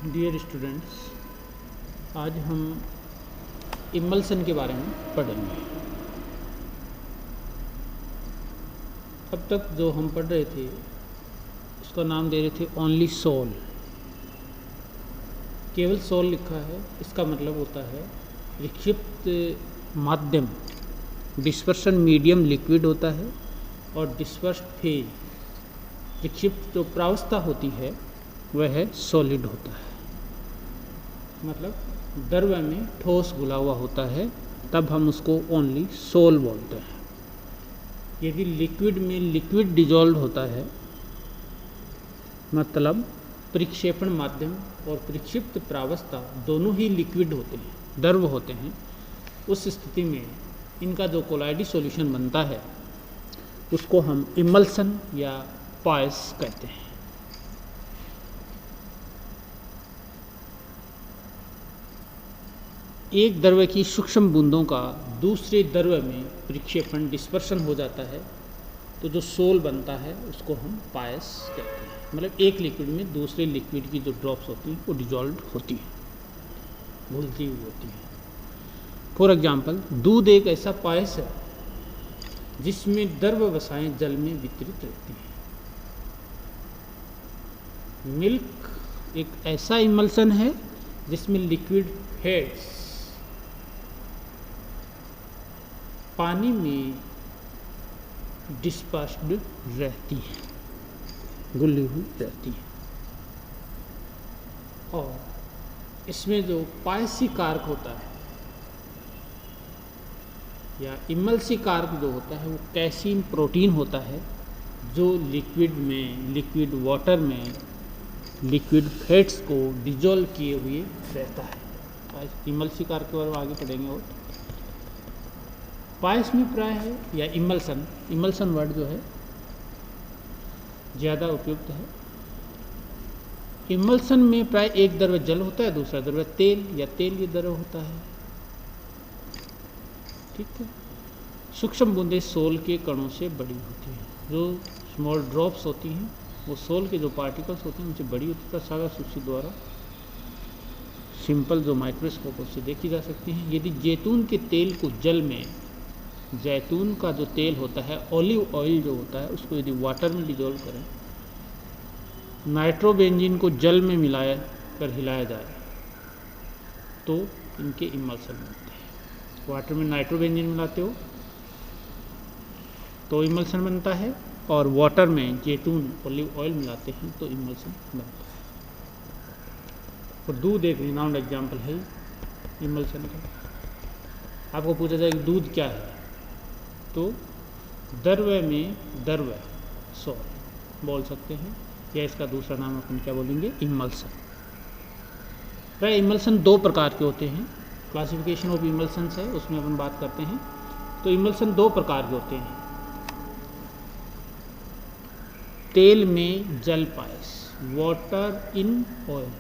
Dear students, आज हम emulsion के बारे में पढ़ेंगे। अब तक जो हम पढ़ रहे थे उसका नाम दे रहे थे ओनली सोल। केवल सोल लिखा है, इसका मतलब होता है विक्षिप्त माध्यम, डिस्पर्शन मीडियम लिक्विड होता है और डिस्पर्स्ड फेज, विक्षिप्त जो प्रावस्था होती है वह है सॉलिड होता है। मतलब द्रव्य में ठोस घुला हुआ होता है, तब हम उसको ओनली सोल बोलते हैं। यदि लिक्विड में लिक्विड डिजॉल्व होता है, मतलब परिक्षेपण माध्यम और परिक्षिप्त प्रावस्था दोनों ही लिक्विड होते हैं, द्रव होते हैं, उस स्थिति में इनका जो कोलाइडी सॉल्यूशन बनता है उसको हम इमल्सन या पायस कहते हैं। एक द्रव्य की सूक्ष्म बूंदों का दूसरे द्रव्य में परिक्षेपण डिस्पर्शन हो जाता है, तो जो सोल बनता है उसको हम पायस कहते हैं। मतलब एक लिक्विड में दूसरे लिक्विड की जो ड्रॉप्स होती हैं वो डिजॉल्व होती हैं, घुलती हुई होती हैं। फॉर एग्जाम्पल, दूध एक ऐसा पायस है जिसमें द्रव वसाएं जल में वितरित रहती हैं। मिल्क एक ऐसा इमल्सन है जिसमें लिक्विड फेट्स पानी में डिस्पर्स्ड रहती है, घुली हुई रहती है। और इसमें जो पायसी कारक होता है या इमल्सी कारक जो होता है वो कैसीन प्रोटीन होता है, जो लिक्विड में, लिक्विड वाटर में लिक्विड फैट्स को डिजोल्व किए हुए रहता है। इमल्सी कारक के बारे में आगे पढ़ेंगे। और पायस में प्राय है या इमल्सन वर्ड जो है ज़्यादा उपयुक्त है। इमल्सन में प्राय एक द्रव्य जल होता है, दूसरा द्रव्य तेल या तेलीय द्रव्य होता है। ठीक है। सूक्ष्म बूंदें सोल के कणों से बड़ी होती हैं। जो स्मॉल ड्रॉप्स होती हैं वो सोल के जो पार्टिकल्स होते हैं उनसे बड़ी होती है। सादा सूची द्वारा सिंपल जो माइक्रोस्कोप उससे देखी जा सकती हैं। यदि जैतून के तेल को जल में, जैतून का जो तेल होता है, ऑलिव ऑयल जो होता है, उसको यदि वाटर में डिजोल्व करें, नाइट्रोबेंजीन को जल में मिलाया कर हिलाया जाए तो इनके इमल्सन बनते हैं। वाटर में नाइट्रोबेंजीन मिलाते हो तो इमल्सन बनता है, और वाटर में जैतून ऑलिव ऑयल मिलाते हैं तो इमल्सन बनता है। और दूध एक रिनाउंड एग्जाम्पल है इमल्सन का। आपको पूछा जाए कि दूध क्या है, तो द्रव्य में द्रव्य सोल बोल सकते हैं, या इसका दूसरा नाम अपन क्या बोलेंगे, इमल्सन। वह इमल्सन दो प्रकार के होते हैं। क्लासिफिकेशन ऑफ इमल्सन्स है, उसमें अपन बात करते हैं। तो इमल्सन दो प्रकार के होते हैं। तेल में जल पायस, water in oil.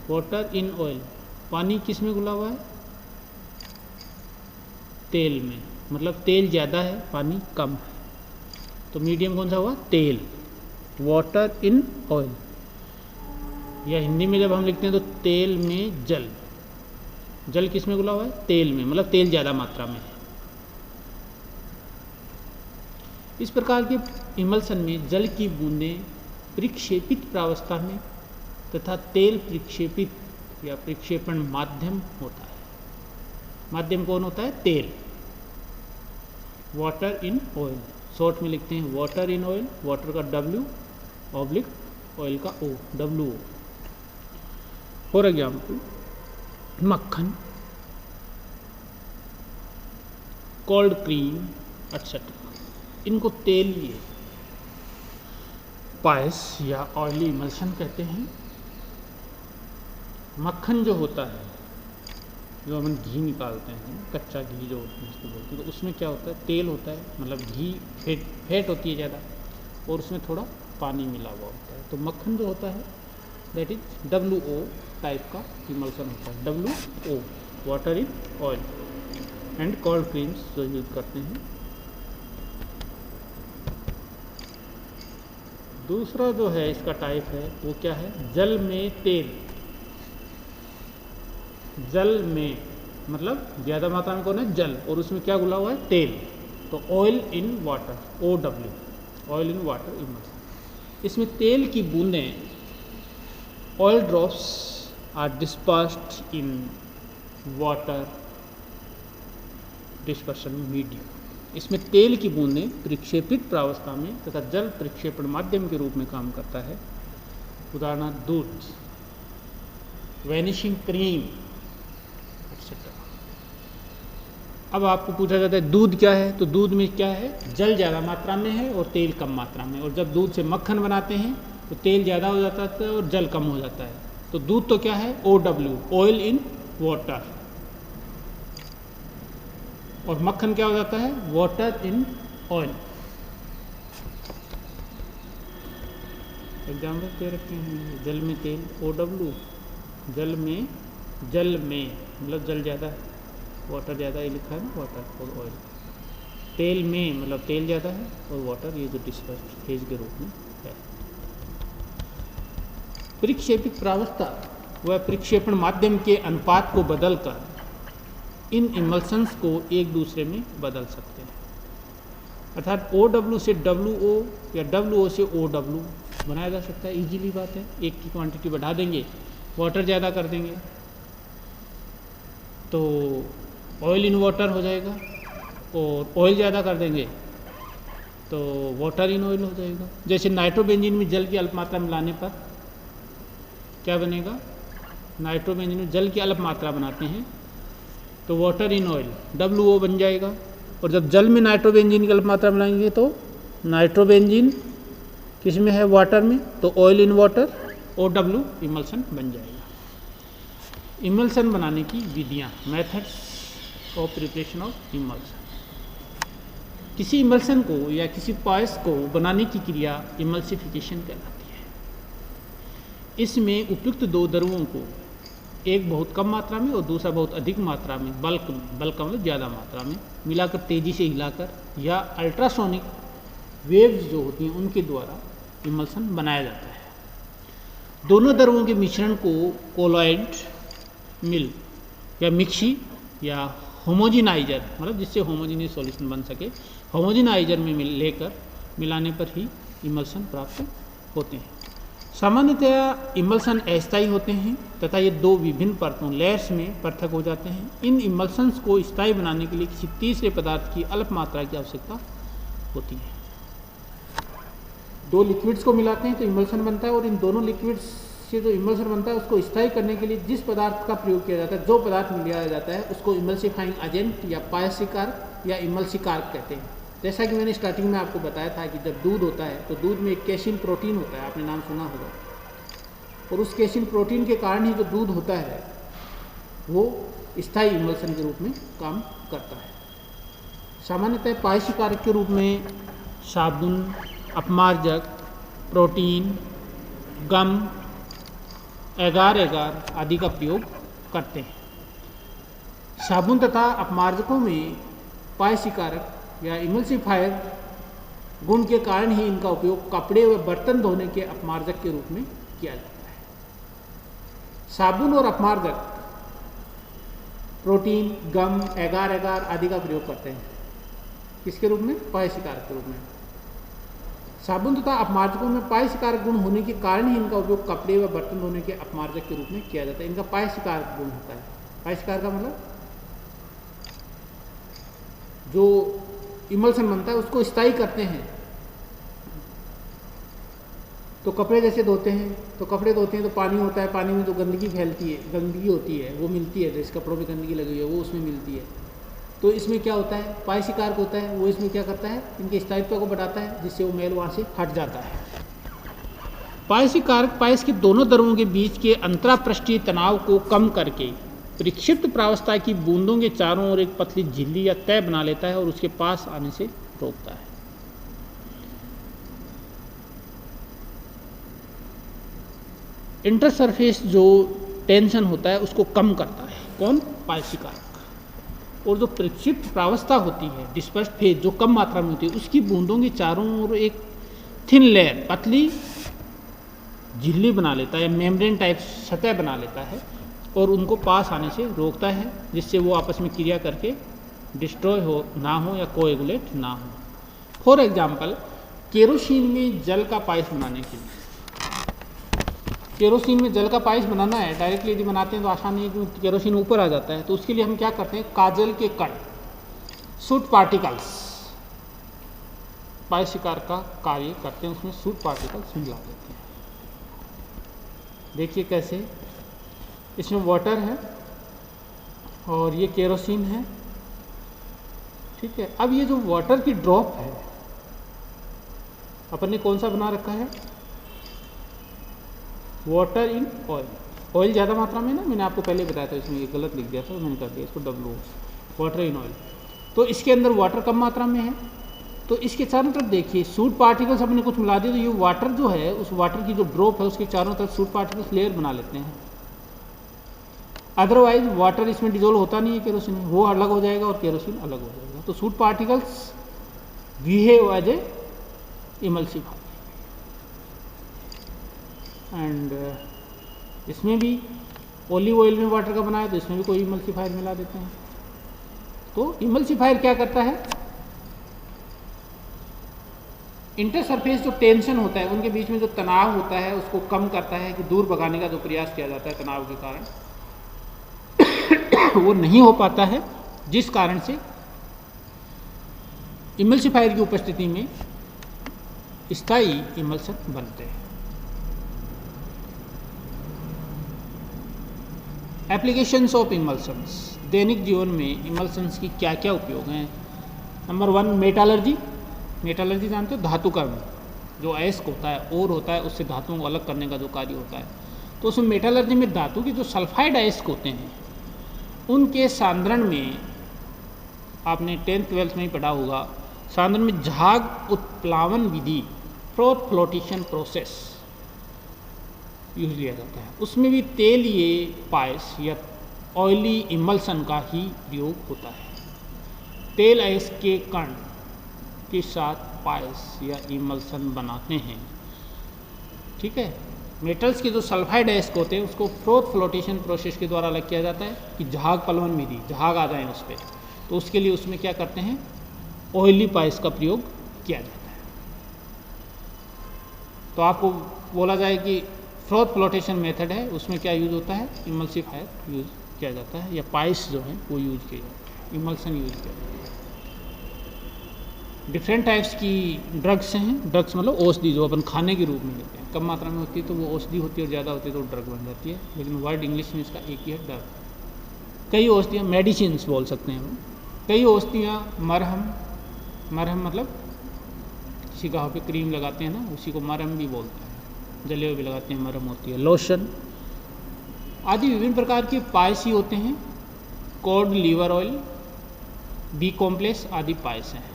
Water in oil, पानी किस में घुला हुआ है, तेल में। मतलब तेल ज़्यादा है, पानी कम है, तो मीडियम कौन सा हुआ, तेल। वाटर इन ऑयल, या हिंदी में जब हम लिखते हैं तो तेल में जल। जल किस में घुला हुआ है, तेल में, मतलब तेल ज़्यादा मात्रा में है। इस प्रकार के इमल्सन में जल की बूंदें परिक्षेपित प्रावस्था में तथा तेल परिक्षेपित या परिक्षेपण माध्यम होता है। माध्यम कौन होता है, तेल। वाटर इन ऑयल, शॉर्ट में लिखते हैं वाटर इन ऑयल, वाटर का W ऑब्लिक ऑयल का O, WO। फॉर एग्जाम्पल, मक्खन, कोल्ड क्रीम एटसेट्रा, इनको तेलीय पायस या ऑयली इमल्सन कहते हैं। मक्खन जो होता है, जो हम घी निकालते हैं, कच्चा घी जो जिसको बोलते हैं, तो उसमें क्या होता है, तेल होता है, मतलब घी फैट होती है ज़्यादा, और उसमें थोड़ा पानी मिला हुआ होता है। तो मक्खन जो होता है दैट इज WO टाइप का इमल्सन होता है। WO, water in oil. And cold creams जो यूज करते हैं, दूसरा जो है इसका टाइप है वो क्या है, जल में तेल। जल में मतलब ज़्यादा मात्रा में कौन है, जल, और उसमें क्या घुला हुआ है, तेल। तो oil in water, OW, oil in water emulsion. इसमें तेल की बूंदें, oil drops are dispersed in water dispersion medium. इसमें तेल की बूंदें प्रक्षेपित प्रावस्था में तथा जल प्रक्षेपण माध्यम के रूप में काम करता है। उदाहरण दूध, वैनिशिंग क्रीम एक्सेट्रा। अब आपको पूछा जाता है दूध क्या है, तो दूध में क्या है, जल ज़्यादा मात्रा में है और तेल कम मात्रा में। और जब दूध से मक्खन बनाते हैं तो तेल ज़्यादा हो जाता है और जल कम हो जाता है। तो दूध तो क्या है, OW, ऑयल इन वाटर। और मक्खन क्या हो जाता है, वाटर इन ऑयल। एग्जाम्पल दे रखे हैं, जल में तेल OW, जल में मतलब जल ज़्यादा है, वाटर ज़्यादा है, लिखा है ना, वाटर और ऑयल। तेल में मतलब तेल ज़्यादा है और वाटर ये जो डिस्पर्स्ड फेज के रूप में है। प्रक्षेपित प्रावस्था व प्रक्षेपण माध्यम के अनुपात को बदलकर इन इमल्सन्स को एक दूसरे में बदल सकते हैं। अर्थात OW से WO या WO से OW बनाया जा सकता है, इजीली बात है। एक की क्वांटिटी बढ़ा देंगे, वाटर ज़्यादा कर देंगे तो ऑयल इन वाटर हो जाएगा, और ऑयल ज़्यादा कर देंगे तो वाटर इन ऑयल हो जाएगा। जैसे नाइट्रोबेंजीन में जल की अल्प मात्रा मिलाने पर क्या बनेगा, नाइट्रोबेंजीन में जल की अल्प मात्रा बनाते हैं तो वाटर इन ऑयल WO बन जाएगा। और जब जल में नाइट्रोबेंजीन की अल्प मात्रा मिलाएंगे तो नाइट्रोबेंजीन किस में है, वाटर में, तो oil in water OW emulsion बन जाएगा। इमल्सन बनाने की विधियाँ, methods of preparation of emulsion. किसी इमल्सन को या किसी पायस को बनाने की क्रिया इमल्सिफिकेशन कहलाती है। इसमें उपयुक्त दो द्रवों को, एक बहुत कम मात्रा में और दूसरा बहुत अधिक मात्रा में, बल्क का मतलब ज़्यादा मात्रा में, मिलाकर तेज़ी से हिलाकर या अल्ट्रासोनिक वेव्स जो होती हैं उनके द्वारा इमल्सन बनाया जाता है। दोनों द्रवों के मिश्रण को कोलॉइड मिल या मिक्सी या होमोजिनाइजर, मतलब जिससे होमोजिनियस सॉल्यूशन बन सके, होमोजिनाइजर में लेकर मिलाने पर ही इमल्सन प्राप्त होते हैं। सामान्यतया इमल्सन अस्थायी होते हैं तथा ये दो विभिन्न परतों, लेयर्स में पृथक हो जाते हैं। इन इमल्सन्स को स्थायी बनाने के लिए किसी तीसरे पदार्थ की अल्प मात्रा की आवश्यकता होती है। दो लिक्विड्स को मिलाते हैं तो इमल्सन बनता है, और इन दोनों लिक्विड्स से जो इमल्सन बनता है उसको स्थायी करने के लिए जिस पदार्थ का प्रयोग किया जाता है, जो पदार्थ मिलाया जाता है, उसको इमल्सिफाइंग एजेंट या पायसीकारक या इमल्सिकारक कहते हैं। जैसा कि मैंने स्टार्टिंग में आपको बताया था कि जब दूध होता है तो दूध में एक कैसिन प्रोटीन होता है, आपने नाम सुना होगा, और उस कैसिन प्रोटीन के कारण ही जो दूध होता है वो स्थायी इमल्सन के रूप में काम करता है। सामान्यतः पायसीकारक के रूप में साबुन, अपमार्जक, प्रोटीन, गम, एगार आदि का प्रयोग करते हैं। साबुन तथा अपमार्जकों में पायसीकारक या इमल्सिफायर गुण के कारण ही इनका उपयोग कपड़े व बर्तन धोने के अपमार्जक के रूप में किया जाता है। साबुन और अपमार्जक प्रोटीन, गम, एगार आदि का प्रयोग करते हैं, किसके रूप में, पायसीकारक के रूप में। साबुन तथा अपमार्जकों में पायसीकारक गुण होने के कारण ही इनका उपयोग कपड़े व बर्तन धोने के अपमार्जक के रूप में किया जाता है। इनका पायसीकारक गुण होता है। पायसीकारक का मतलब जो इमल्सन बनता है उसको स्थायी करते हैं। तो कपड़े जैसे धोते हैं तो पानी होता है, पानी में जो गंदगी फैलती है, गंदगी होती है वो मिलती है, जैसे कपड़ों में गंदगी लगी है वो उसमें मिलती है। तो इसमें क्या होता है, पायसीकारक होता है, वो इसमें क्या करता है, इनके स्थायित्व को बढ़ाता है, जिससे वो मैल वहाँ से हट जाता है। पायसीकारक पायस के दोनों द्रवों के बीच के अंतरापृष्ठीय तनाव को कम करके प्रक्षिप्त प्रावस्था की बूंदों के चारों ओर एक पतली झिल्ली या तय बना लेता है और उसके पास आने से रोकता है। इंटरसरफेस जो टेंशन होता है उसको कम करता है, कौन, पायसीकारक। और जो प्रक्षिप्त प्रावस्था होती है, डिस्पर्स्ड फेज, जो कम मात्रा में होती है, उसकी बूंदों के चारों ओर एक थिन लेयर, पतली झिल्ली बना लेता है, मेम्ब्रेन टाइप सतह बना लेता है और उनको पास आने से रोकता है, जिससे वो आपस में क्रिया करके डिस्ट्रॉय हो ना हो या कोएगुलेट ना हो। फॉर एग्जाम्पल, केरोसिन में जल का पाइस बनाने के लिए, केरोसिन में जल का पाइस बनाना है, डायरेक्टली यदि बनाते हैं तो आसान नहीं है क्योंकि केरोसिन ऊपर आ जाता है। तो उसके लिए हम क्या करते हैं, काजल के कण, सूट पार्टिकल्स, पाइस शिकार का कार्य करते हैं, उसमें सूट पार्टिकल्स मिला देते हैं। देखिए कैसे, इसमें वाटर है और ये केरोसिन है, ठीक है। अब ये जो वाटर की ड्रॉप है, अपन ने कौन सा बना रखा है, वाटर इन ऑयल। ऑयल ज़्यादा मात्रा में ना, मैंने आपको पहले बताया था, इसमें ये गलत लिख दिया था, मैंने कर दिया इसको डब्ल्यू, वाटर इन ऑयल। तो इसके अंदर वाटर कम मात्रा में है, तो इसके चारों तरफ देखिए सूट पार्टिकल्स अपने कुछ मिला दिए, तो ये वाटर जो है, उस वाटर की जो ड्रॉप है उसके चारों तरफ सूट पार्टिकल्स लेयर बना लेते हैं। अदरवाइज वाटर इसमें डिजोल्व होता नहीं है केरोसिन में, वो अलग हो जाएगा और केरोसिन अलग हो जाएगा। तो soot particles behave as a emulsifier. And इसमें भी ओलिव ऑयल में वाटर का बनाया तो इसमें भी कोई इमल्सिफायर मिला देते हैं। तो इमल्सिफायर क्या करता है, इंटरसरफेस जो टेंशन होता है, उनके बीच में जो तनाव होता है उसको कम करता है, कि दूर भगाने का जो प्रयास किया जाता है तनाव के कारण वो नहीं हो पाता है, जिस कारण से इमल्सिफायर की उपस्थिति में स्थायी इमल्सन बनते हैं। एप्लीकेशंस ऑफ इमल्सन्स, दैनिक जीवन में इमल्सन्स की क्या क्या उपयोग हैं। Number 1, metallurgy. मेटालर्जी जानते हो, धातु कर्म, जो अयस्क होता है, ओर होता है, उससे धातुओं को अलग करने का जो कार्य होता है। तो उसमें मेटालर्जी में धातु के जो सल्फाइड अयस्क होते हैं उनके सांद्रण में, आपने 10th 12th में ही पढ़ा होगा, सांद्रण में झाग उत्प्लावन विधि, फ्रोथ फ्लोटेशन प्रोसेस यूज लिया जाता है। उसमें भी तेलीय पायस या ऑयली इमल्सन का ही प्रयोग होता है। तेल अयस्क के कण के साथ पायस या इमल्सन बनाते हैं, ठीक है। मेटल्स के जो सल्फाइड अयस्क होते हैं उसको फ्रोथ फ्लोटेशन प्रोसेस के द्वारा अलग किया जाता है, कि झाग पलवन विधि, झाग आ जाए उस पर, तो उसके लिए उसमें क्या करते हैं, ऑयली पायस का प्रयोग किया जाता है। तो आपको बोला जाए कि फ्रोथ फ्लोटेशन मेथड है, उसमें क्या यूज होता है, इमल्सिफायर यूज किया जाता है, या पाइस जो है वो यूज किया जाता है, इमल्सन यूज किया जाता है। डिफरेंट टाइप्स की ड्रग्स हैं, ड्रग्स मतलब औषधि जो अपन खाने के रूप में लेते हैं, कम मात्रा में होती है तो वो औषधि होती है, और ज़्यादा होती है तो ड्रग बन जाती है, लेकिन वर्ड इंग्लिश में इसका एक ही है, ड्रग। कई औषधियाँ मेडिसिन्स बोल सकते हैं हम, कई औषधियाँ मरहम, मरहम मतलब किसी घाव पे क्रीम लगाते हैं ना, उसी को मरहम भी बोलते हैं, जले हुए भी लगाते हैं, मरहम होती है, लोशन आदि विभिन्न प्रकार के पायस ही होते हैं। Cod liver oil, B complex आदि पायस हैं।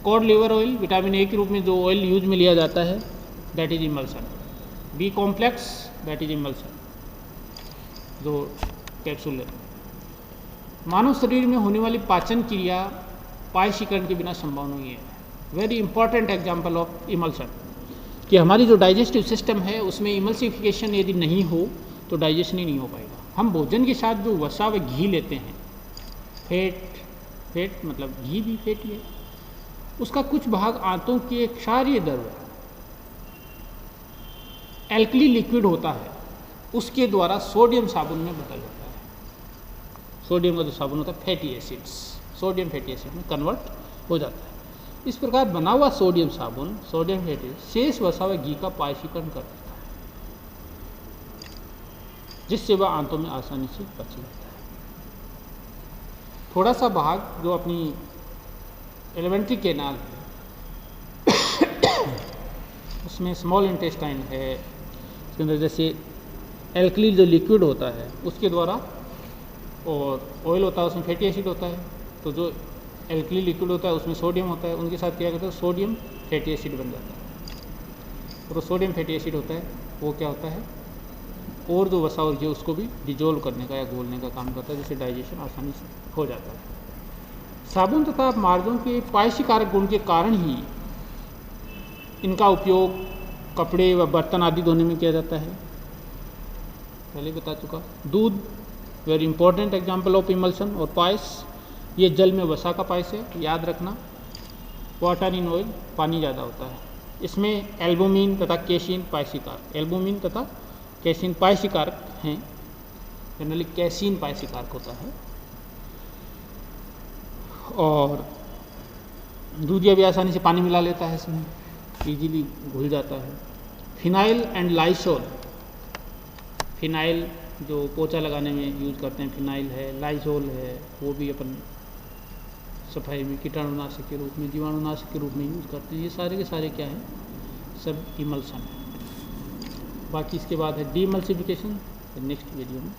Cod liver oil vitamin A के रूप में जो ऑयल यूज में लिया जाता है, that is emulsion. B complex that is emulsion, जो कैप्सूल है। मानव शरीर में होने वाली पाचन क्रिया पायसीकरण के बिना संभव नहीं है। Very important example of emulsion, कि हमारी जो डाइजेस्टिव सिस्टम है उसमें इमल्सिफिकेशन यदि नहीं हो तो डाइजेशन ही नहीं हो पाएगा। हम भोजन के साथ जो वसा व घी लेते हैं, फैट मतलब घी भी फैट ही है, उसका कुछ भाग आंतों के क्षारीय द्रव्य एल्कली लिक्विड होता है, उसके द्वारा सोडियम साबुन में बदल जाता है। सोडियम का जो साबुन होता है fatty acids, sodium fatty acid में कन्वर्ट हो जाता है। इस प्रकार बना हुआ सोडियम साबुन, सोडियम फैटी शेष वसा व घी का पायसीकरण कर देता है, जिससे वह आंतों में आसानी से बच जाता है। थोड़ा सा भाग जो अपनी एलिमेंट्री कैनाल है उसमें स्मॉल इंटेस्टाइन है, उसके अंदर जैसे एल्कली जो लिक्विड होता है उसके द्वारा, और ऑयल होता है उसमें फैटी एसिड होता है, तो जो एल्कली लिक्विड होता है उसमें सोडियम होता है, उनके साथ क्या करता है, सोडियम फैटी एसिड बन जाता है। और सोडियम फैटी एसिड होता है वो क्या होता है, और जो वसा और घी उसको भी डिजोल्व करने का या घोलने का काम करता है, जिससे डाइजेशन आसानी से हो जाता है। साबुन तथा मार्जों के पायसीकारक गुण के कारण ही इनका उपयोग कपड़े व बर्तन आदि धोने में किया जाता है, पहले बता चुका। दूध very important example of emulsion. और पायस, ये जल में वसा का पायस है, याद रखना। वाटर इन ऑयल, पानी ज़्यादा होता है। इसमें एल्बुमिन तथा कैसीन पायसीकारक, एल्बुमिन तथा कैसीन पायसीकारक हैं। जनरली कैसीन पायसीकारक होता है। और दूधिया भी आसानी से पानी मिला लेता है, इसमें इजीली घुल जाता है। फिनाइल एंड लाइसोल, फिनाइल जो पोछा लगाने में यूज़ करते हैं फिनाइल है, लाइसोल है, वो भी अपन सफाई में कीटाणुनाशक के रूप में, जीवाणुनाशक के रूप में यूज़ करते हैं। ये सारे के सारे क्या हैं, सब इमल्सन है। बाकी इसके बाद है डीमल्सिफिकेशन, नेक्स्ट वीडियो में